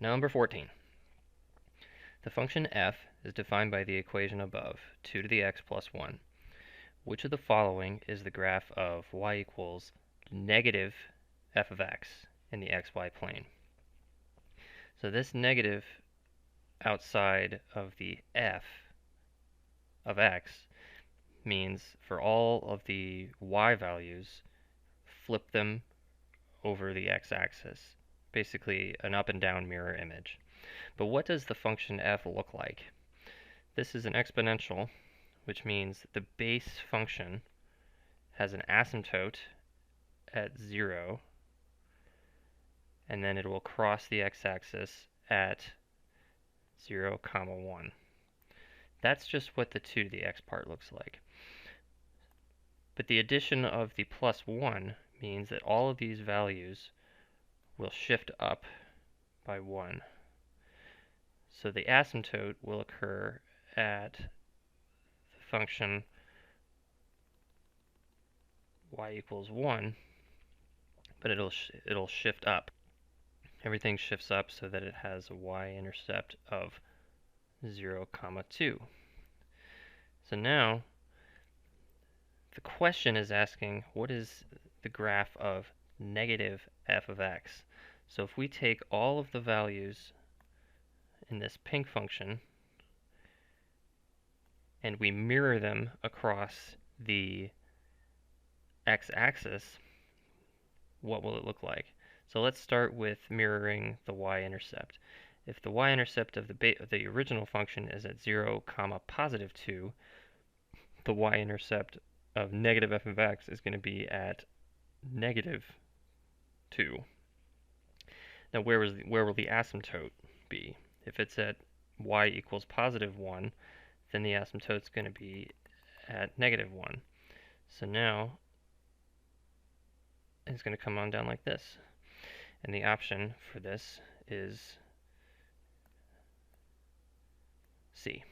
Number 14. The function f is defined by the equation above, 2 to the x plus 1. Which of the following is the graph of y equals negative f of x in the xy plane? So this negative outside of the f of x means for all of the y values, flip them over the x-axis. Basically an up and down mirror image. But what does the function f look like? This is an exponential, which means the base function has an asymptote at 0, and then it will cross the x-axis at 0, 1. That's just what the 2 to the x part looks like. But the addition of the plus 1 means that all of these values will shift up by 1. So the asymptote will occur at the function y equals 1, but it'll shift up. Everything shifts up so that it has a y-intercept of 0, 2. So now the question is asking, what is the graph of negative f of x? So if we take all of the values in this pink function and we mirror them across the x-axis, what will it look like? So let's start with mirroring the y-intercept. If the y-intercept of the original function is at 0, positive 2, the y-intercept of negative f of x is going to be at negative 2. Now where will the asymptote be? If it's at y equals positive 1, then the asymptote is going to be at negative 1. So now it's going to come on down like this. And the option for this is C.